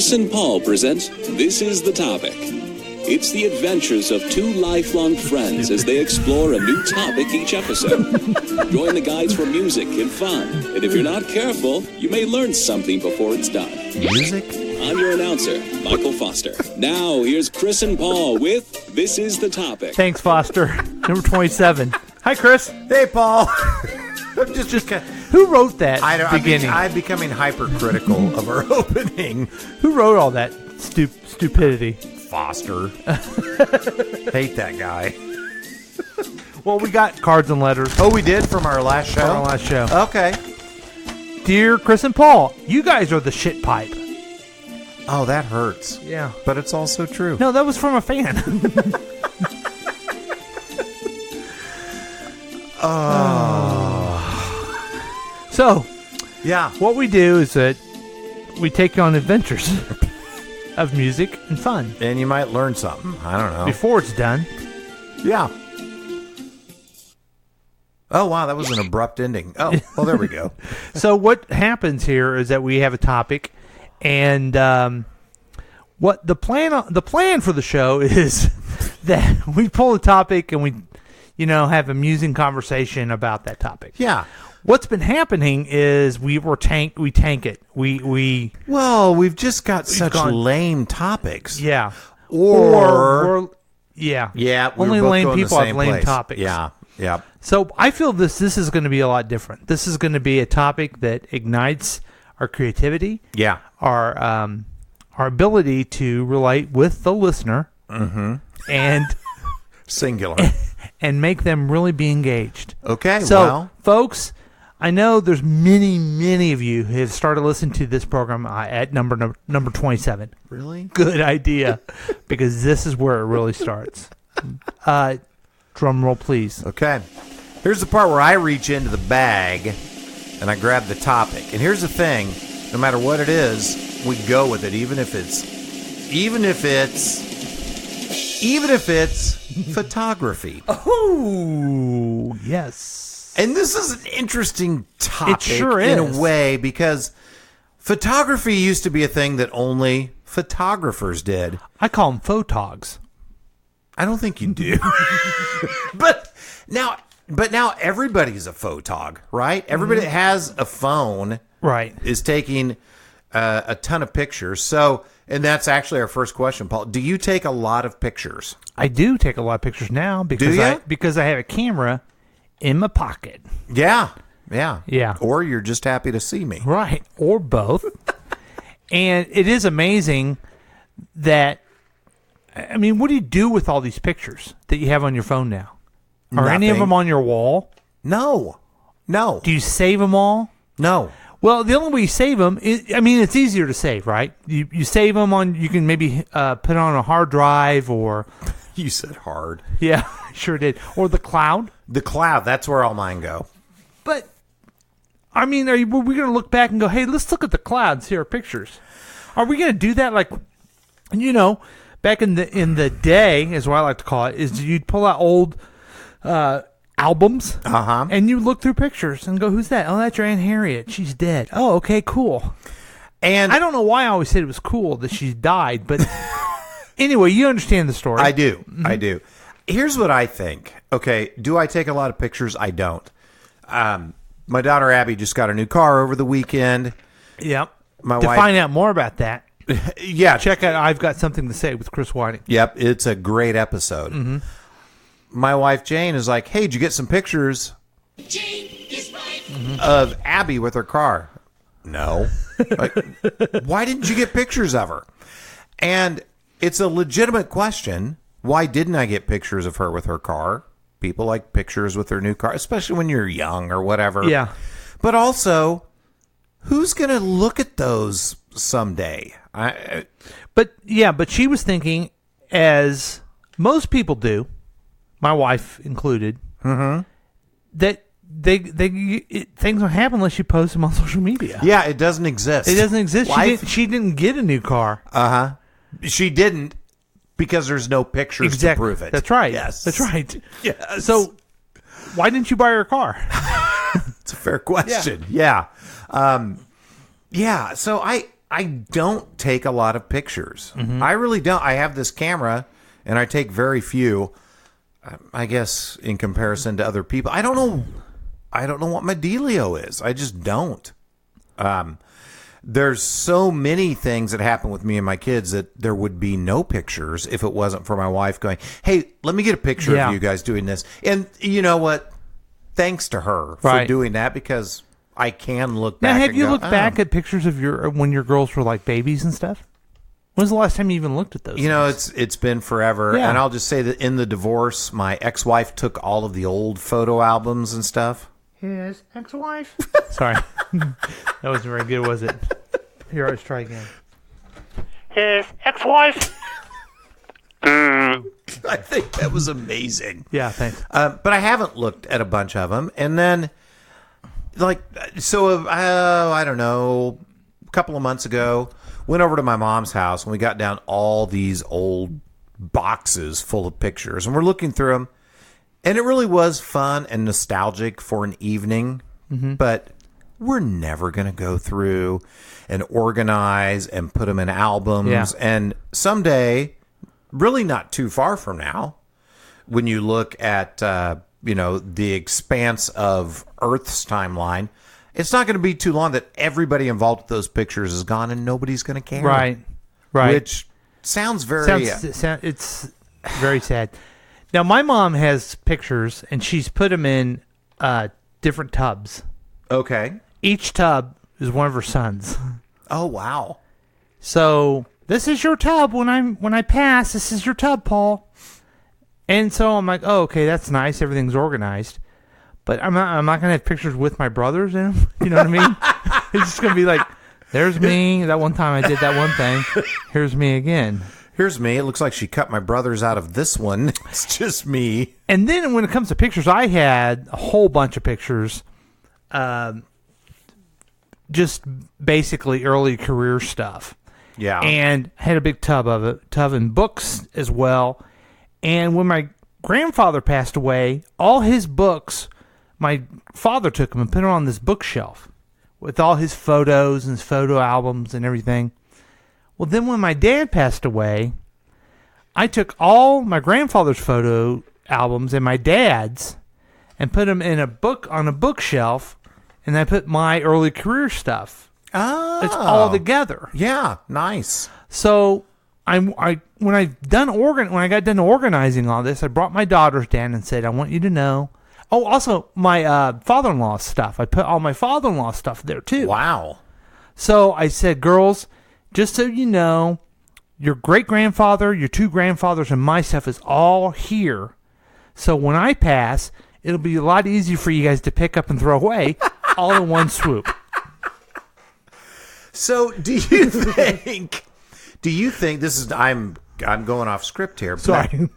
Chris and Paul present This Is the Topic. It's the adventures of two lifelong friends as they explore a new topic each episode. Join the guides for music and fun. And if you're not careful, you may learn something before it's done. Music? I'm your announcer, Michael Foster. Now, here's Chris and Paul with This Is the Topic. Thanks, Foster. Number 27. Hi, Chris. Hey, Paul. Who wrote that beginning? I'm becoming hypercritical of our opening. Who wrote all that stupidity? Foster. Hate that guy. Well, we got cards and letters. Oh, we did from our last show? From our last show. Okay. Dear Chris and Paul, you guys are the shit pipe. Oh, that hurts. Yeah. But it's also true. No, that was from a fan. So, yeah, what we do is that we take you on adventures of music and fun. And you might learn something. I don't know. Before it's done. Yeah. Oh, wow, that was an abrupt ending. Oh, well, there we go. So what happens here is that we have a topic, and what the plan for the show is that we pull a topic and we, have amusing conversation about that topic. Yeah. What's been happening is we tank it. We've just got such lame topics. Yeah. Or yeah. Yeah. Only lame people have lame topics. Yeah. Yeah. So I feel this is going to be a lot different. This is going to be a topic that ignites our creativity. Yeah. Our ability to relate with the listener. Mm-hmm. And singular. And make them really be engaged. Okay. So, folks, I know there's many of you who have started listening to this program at number 27. Really? Good idea, because this is where it really starts. Drum roll, please. Okay. Here's the part where I reach into the bag and I grab the topic. And here's the thing: no matter what it is, we go with it, even if it's photography. Oh, yes. And this is an interesting topic. It sure in is. A way, because photography used to be a thing that only photographers did. I call them photogs. I don't think you do. But now everybody's a photog, right? Everybody that has a phone, right, is taking a ton of pictures. So, and that's actually our first question, Paul. Do you take a lot of pictures? I do take a lot of pictures now because I have a camera in my pocket. Yeah. Or you're just happy to see me, right? Or both. And it is amazing that. I mean, what do you do with all these pictures that you have on your phone now? Are any of them on your wall? No. Do you save them all? No. Well, the only way you save them is, it's easier to save, right? You save them on, you can maybe put it on a hard drive or... You said hard. Yeah, sure did. Or the cloud. The cloud, that's where all mine go. But, were we going to look back and go, hey, let's look at the cloud and see our pictures? Are we going to do that like, back in the day, is what I like to call it, is you'd pull out old albums, and you look through pictures and go, who's that? Oh, that's your Aunt Harriet. She's dead. Oh, okay, cool. And I don't know why I always said it was cool that she died, but anyway, you understand the story. I do. Mm-hmm. I do. Here's what I think. Okay, do I take a lot of pictures? I don't. My daughter Abby just got a new car over the weekend. Yep. To find out more about that, yeah, check out I've Got Something to Say with Chris Whiting. Yep, it's a great episode. Mm-hmm. My wife Jane is like, hey, did you get some pictures of Abby with her car? No. Like, why didn't you get pictures of her? And it's a legitimate question. Why didn't I get pictures of her with her car? People like pictures with their new car, especially when you're young or whatever. Yeah. But also, who's going to look at those someday? But she was thinking, as most people do, my wife included, that things don't happen unless you post them on social media. Yeah, it doesn't exist. It doesn't exist. She didn't get a new car. She didn't, because there's no pictures to prove it. That's right. Yes. That's right. Yes. So why didn't you buy her a car? It's a fair question. Yeah. So I don't take a lot of pictures. Mm-hmm. I really don't. I have this camera, and I take very few. I guess in comparison to other people, I don't know. I don't know what my dealio is. I just don't. There's so many things that happen with me and my kids that there would be no pictures if it wasn't for my wife going, "Hey, let me get a picture of you guys doing this." And you know what? Thanks to her for doing that, because I can look back. Now, have and you go, looked back at pictures of when your girls were like babies and stuff? When's the last time you even looked at those? You know, it's been forever. Yeah. And I'll just say that in the divorce, my ex-wife took all of the old photo albums and stuff. His ex-wife. Sorry, that wasn't very good, was it? Here, let's try again. His ex-wife. I think that was amazing. Yeah, thanks. But I haven't looked at a bunch of them. And then, I don't know, a couple of months ago, went over to my mom's house and we got down all these old boxes full of pictures. And we're looking through them. And it really was fun and nostalgic for an evening. Mm-hmm. But we're never going to go through and organize and put them in albums. Yeah. And someday, really not too far from now, when you look at, the expanse of Earth's timeline, it's not going to be too long that everybody involved with those pictures is gone and nobody's going to care. Right. Which sounds very... it's very sad. Now, my mom has pictures, and she's put them in different tubs. Okay. Each tub is one of her sons. Oh, wow. So, this is your tub. When I pass, this is your tub, Paul. And so I'm like, oh, okay, that's nice. Everything's organized. But I'm not going to have pictures with my brothers in them. You know what I mean? It's just going to be like, there's me. That one time I did that one thing. Here's me again. Here's me. It looks like she cut my brothers out of this one. It's just me. And then when it comes to pictures, I had a whole bunch of pictures. Just basically early career stuff. Yeah. And had a big tub of it, and books as well. And when my grandfather passed away, all his books, my father took them and put them on this bookshelf with all his photos and his photo albums and everything. Well, then when my dad passed away, I took all my grandfather's photo albums and my dad's and put them in a book on a bookshelf, and I put my early career stuff. Oh. It's all together. Yeah, nice. So when I got done organizing all this, I brought my daughters down and said, I want you to know. Oh, also my father-in-law stuff. I put all my father-in-law stuff there too. Wow. So I said, girls, just so you know, your great-grandfather, your two grandfathers, and my stuff is all here. So when I pass, it'll be a lot easier for you guys to pick up and throw away all in one swoop. So do you think this is, I'm going off script here. Sorry.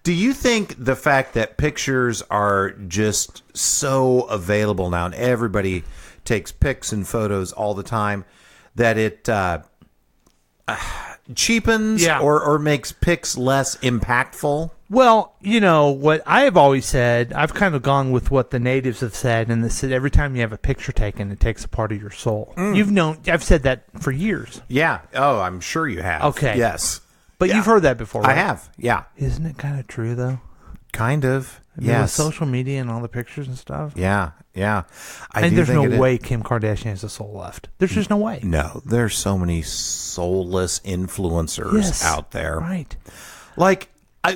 Do you think the fact that pictures are just so available now and everybody takes pics and photos all the time, that it cheapens or makes pics less impactful? Well, you know, what I have always said, I've kind of gone with what the natives have said, and they said every time you have a picture taken, it takes a part of your soul. I've said that for years. Yeah. Oh, I'm sure you have. Okay. Yes. But you've heard that before, right? I have, yeah. Isn't it kind of true, though? Kind of, I mean, yes. with social media and all the pictures and stuff? Yeah. And there's no way Kim Kardashian has a soul left. There's just no way. No, there's so many soulless influencers out there. Right.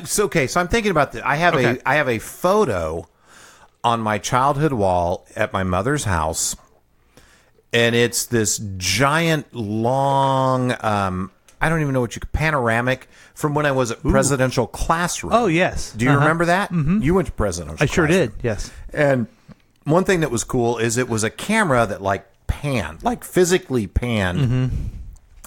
So I'm thinking about this. I have a photo on my childhood wall at my mother's house, and it's this giant, long, I don't even know panoramic from when I was at presidential classroom. Oh, yes. Do you remember that? Mm-hmm. You went to presidential I sure classroom. did, yes. And one thing that was cool is it was a camera that panned, physically panned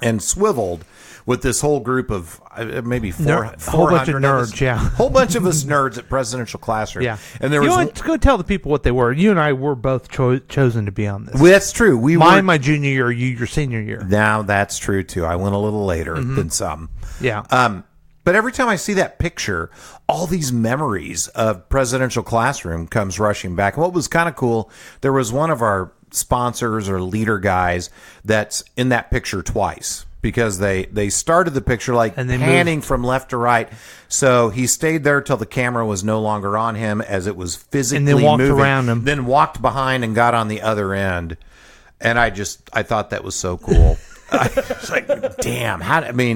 and swiveled with this whole group of maybe 400 whole bunch of nerds, yeah. Whole bunch of us nerds at presidential classroom. Yeah. And there was... You want to go tell the people what they were. You and I were both chosen to be on this. Well, that's true. Mine my junior year, you your senior year. Now, that's true, too. I went a little later than some. Yeah. But every time I see that picture, all these memories of presidential classroom comes rushing back. And what was kind of cool, there was one of our sponsors or leader guys that's in that picture twice because they started the picture like And they panning moved. from left to right. So he stayed there till the camera was no longer on him as it was physically And then walked moving, around him. then walked behind and got on the other end. And I thought that was so cool. I was like, damn,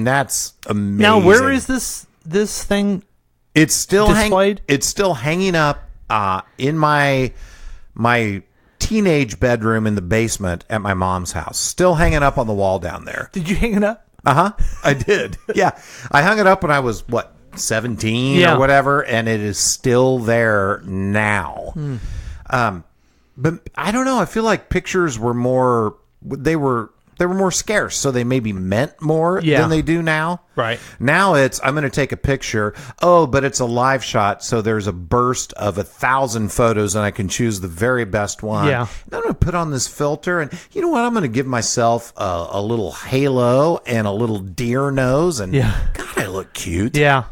that's amazing. Now, where is this thing? It's still displayed? It's still hanging up in my teenage bedroom in the basement at my mom's house. Still hanging up on the wall down there. Did you hang it up? I did. Yeah, I hung it up when I was 17 Yeah. or whatever, and it is still there now. But I don't know. I feel like pictures were more. They were more scarce, so they maybe meant more than they do now. Right. Now it's, I'm going to take a picture. Oh, but it's a live shot, so there's a burst of 1,000 photos, and I can choose the very best one. Yeah. And I'm going to put on this filter, and you know what? I'm going to give myself a little halo and a little deer nose, and God, I look cute. Yeah.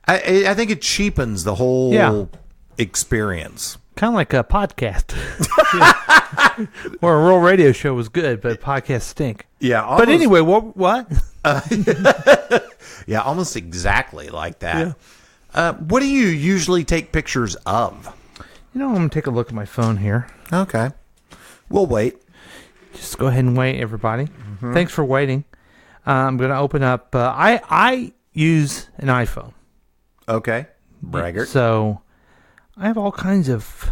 I think it cheapens the whole experience. Kind of like a podcast. Or a real radio show was good, but podcasts stink. Yeah. But anyway, what? Yeah, almost exactly like that. Yeah. What do you usually take pictures of? You know, I'm going to take a look at my phone here. Okay. We'll wait. Just go ahead and wait, everybody. Mm-hmm. Thanks for waiting. I'm going to open up. I use an iPhone. Okay. Braggart. So I have all kinds of...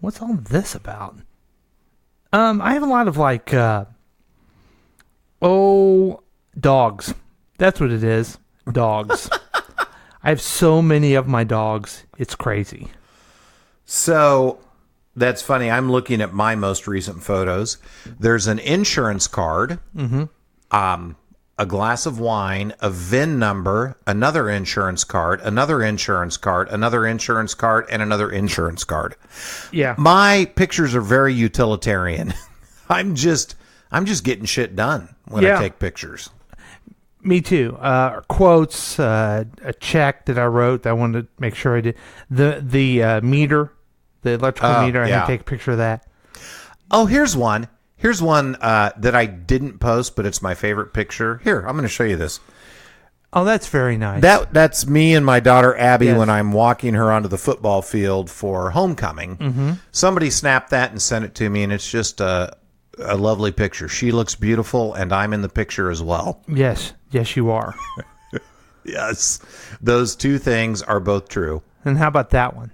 What's all this about? I have a lot of dogs. That's what it is. Dogs. I have so many of my dogs. It's crazy. So that's funny. I'm looking at my most recent photos. There's an insurance card, a glass of wine, a VIN number, another insurance card, another insurance card, another insurance card, and another insurance card. Yeah. My pictures are very utilitarian. I'm just getting shit done when I take pictures. Me too. Quotes, a check that I wrote that I wanted to make sure I did. The meter, the electrical meter, I had to take a picture of that. Oh, here's one. Here's one that I didn't post, but it's my favorite picture. Here, I'm going to show you this. Oh, that's very nice. That's me and my daughter Abby when I'm walking her onto the football field for homecoming. Mm-hmm. Somebody snapped that and sent it to me, and it's just a lovely picture. She looks beautiful, and I'm in the picture as well. Yes, you are. Yes, those two things are both true. And how about that one?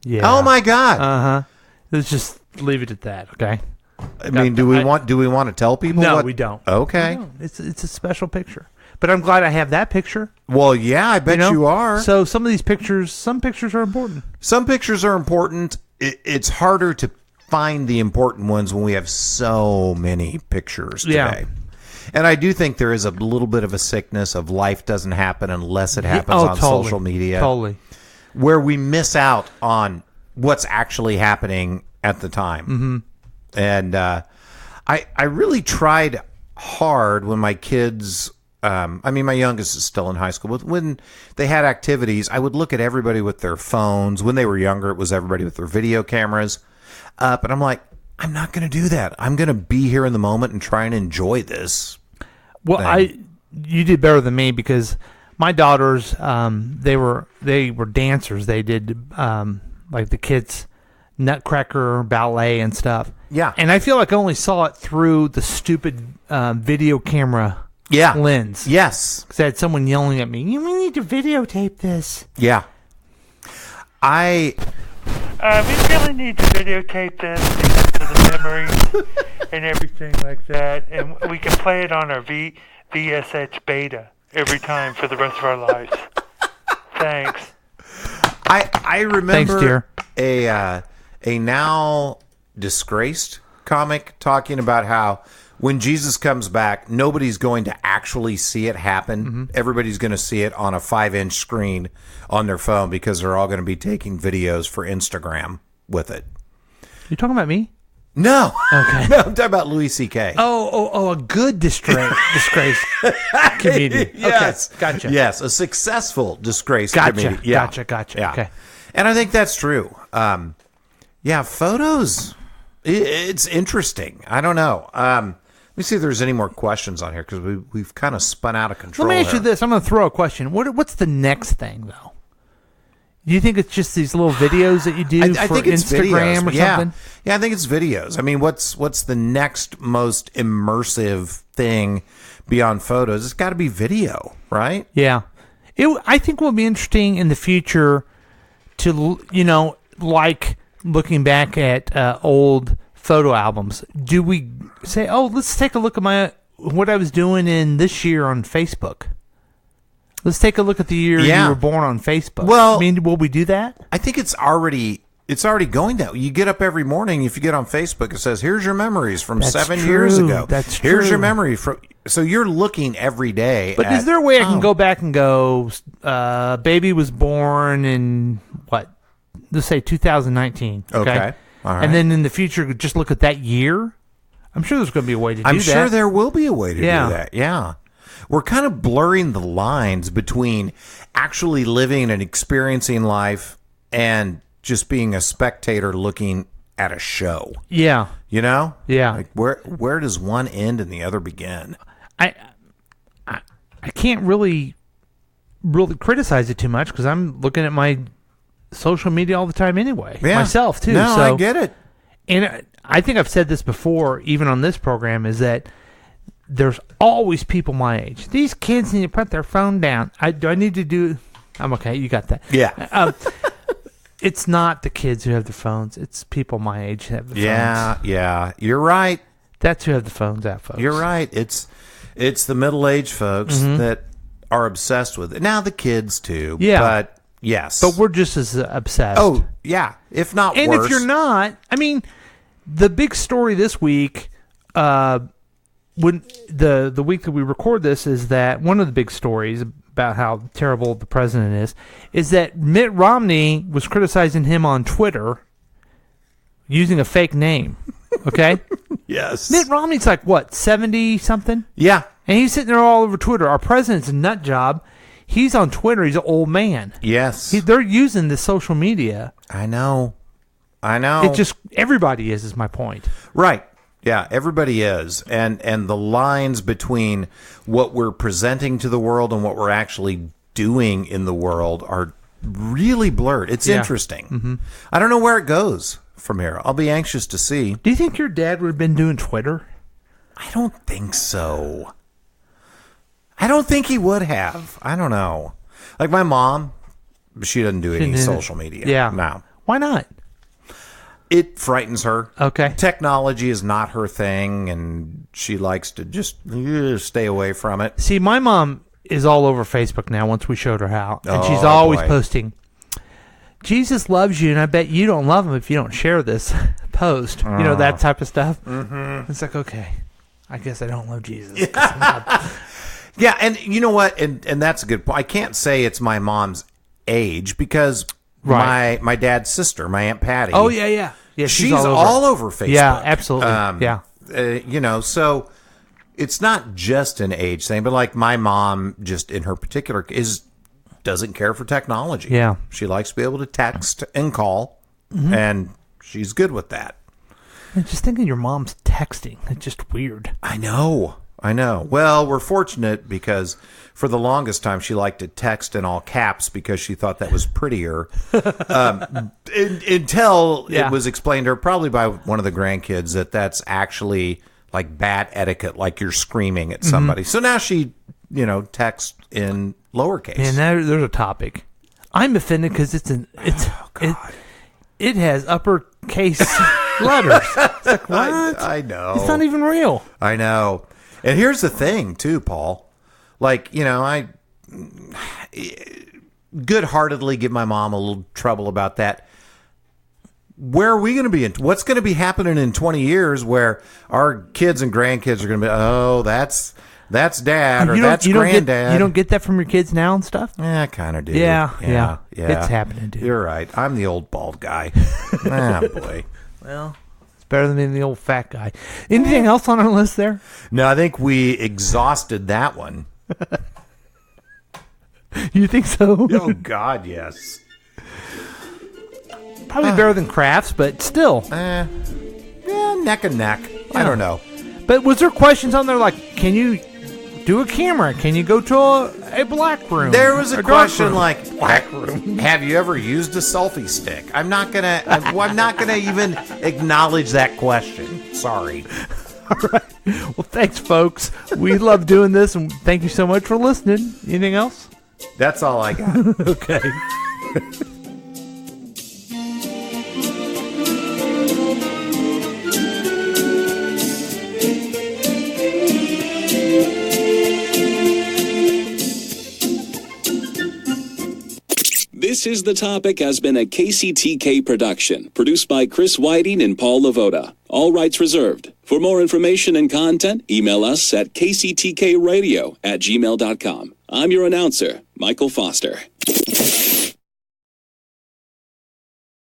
Yeah. Oh my God. Let's just leave it at that. Okay. I mean, do we want to tell people? No, what? we don't. Okay. No, it's a special picture. But I'm glad I have that picture. Well, yeah, I bet you are. So some pictures are important. Some pictures are important. It's harder to find the important ones when we have so many pictures today. Yeah. And I do think there is a little bit of a sickness of life doesn't happen unless it happens on totally. social media. Totally. Where we miss out on what's actually happening at the time. Mm-hmm. And I really tried hard when my kids, my youngest is still in high school, but when they had activities, I would look at everybody with their phones. When they were younger, it was everybody with their video cameras. But I'm like, I'm not going to do that. I'm going to be here in the moment and try and enjoy this. Well, thing. You did better than me because my daughters, they were dancers. They did like the kids' Nutcracker ballet and stuff. Yeah. And I feel like I only saw it through the stupid video camera lens. Yes. Because I had someone yelling at me, we need to videotape this. Yeah. We really need to videotape this because of the memories and everything like that. And we can play it on our VSH beta every time for the rest of our lives. Thanks. I remember Thanks, a now disgraced comic talking about how when Jesus comes back, nobody's going to actually see it happen. Mm-hmm. Everybody's going to see it on a 5-inch screen on their phone because they're all going to be taking videos for Instagram with it. You talking about me? No. Okay. No, I'm talking about Louis C.K. Oh, a good disgrace comedian. Yes. Okay, gotcha. Yes, a successful disgraced comedian. Yeah. Gotcha. Yeah. Okay. And I think that's true. Photos. It's interesting. I don't know. Let me see if there's any more questions on here because we've kind of spun out of control. Let me ask you this. I'm going to throw a question. What's the next thing, though? Do you think it's just these little videos that you do I for think it's Instagram videos. or something? Yeah, I think it's videos. I mean, what's the next most immersive thing beyond photos? It's got to be video, right? Yeah. I think will be interesting in the future to, like looking back at old photo albums. Do we say, oh, let's take a look at what I was doing in this year on Facebook? Let's take a look at the year you were born on Facebook. Well, I mean, will we do that? I think it's already going that way. You get up every morning. If you get on Facebook, it says, "Here's your memories from 7 years ago." That's true. Here's your memory from. So you're looking every day. But is there a way I can go back and go, baby was born in what? Let's say 2019. Okay. All right. And then in the future, just look at that year. I'm sure there's going to be a way to do that. I'm sure there will be a way to do Yeah. that. Yeah. We're kind of blurring the lines between actually living and experiencing life and just being a spectator looking at a show. Yeah. You know? Yeah. Like where does one end and the other begin? I can't really criticize it too much because I'm looking at my social media all the time anyway. Yeah. Myself too. No, so, I get it. And I think I've said this before, even on this program, is that there's always people my age. These kids need to put their phone down. Do I need to do? I'm okay. You got that. Yeah. It's not the kids who have the phones. It's people my age who have the phones. Yeah. You're right. That's who have the phones out, folks. You're right. It's the middle-aged folks that are obsessed with it. Now the kids too. Yeah. But yes. But we're just as obsessed. Oh, yeah. If not and worse. if you're not, I mean, the big story this week, when the week that we record this, is that one of the big stories about how terrible the president is that Mitt Romney was criticizing him on Twitter using a fake name. Okay? Yes. Mitt Romney's like, what, 70-something? Yeah. And he's sitting there all over Twitter. Our president's a nut job. He's on Twitter. He's an old man. Yes. They're using the social media. I know. It just, everybody is my point. Right. Yeah, everybody is. And the lines between what we're presenting to the world and what we're actually doing in the world are really blurred. It's interesting. Mm-hmm. I don't know where it goes from here. I'll be anxious to see. Do you think your dad would have been doing Twitter? I don't think so. I don't think he would have. I don't know. Like my mom, she doesn't do any social media. Yeah. No. Why not? It frightens her. Okay. Technology is not her thing, and she likes to just stay away from it. See, my mom is all over Facebook now once we showed her how. And she's Oh, always boy. posting, Jesus loves you, and I bet you don't love him if you don't share this post. You know, that type of stuff. Mm-hmm. It's like, okay, I guess I don't love Jesus. Yeah, and you know what? And that's a good point. I can't say it's my mom's age because Right. my dad's sister, my Aunt Patty. Oh, yeah. Yeah, she's all over Facebook. Yeah, absolutely. Yeah. You know, so it's not just an age thing, but like my mom, just in her particular, doesn't care for technology. Yeah. She likes to be able to text and call, and she's good with that. And just thinking your mom's texting, it's just weird. I know. Well, we're fortunate because for the longest time she liked to text in all caps because she thought that was prettier. Until it was explained to her, probably by one of the grandkids, that that's actually like bad etiquette, like you're screaming at somebody. So now she, texts in lowercase. And there's a topic. I'm offended because it has uppercase letters. It's like, what? I know. It's not even real. I know. And here's the thing, too, Paul. Like, I good-heartedly give my mom a little trouble about that. Where are we going to be? What's going to be happening in 20 years where our kids and grandkids are going to be, oh, that's dad or that's granddad. You don't get that from your kids now and stuff? Yeah, I kind of do. Yeah. It's happening, dude. You're right. I'm the old bald guy. Boy. Well, it's better than being the old fat guy. Anything else on our list there? No, I think we exhausted that one. You think so? Oh, God, yes. Probably better than crafts, but still. Yeah, neck and neck. I don't know. But was there questions on there like, can you do a camera? Can you go to a black room? There was a dark question room? like, black room. have you ever used a selfie stick? I'm not gonna even acknowledge that question. Sorry. All right. Well, thanks, folks. We love doing this, and thank you so much for listening. Anything else? That's all I got. Okay. This is The Topic has been a KCTK production, produced by Chris Whiting and Paul Lavoda. All rights reserved. For more information and content, email us at kctkradio@gmail.com. I'm your announcer, Michael Foster.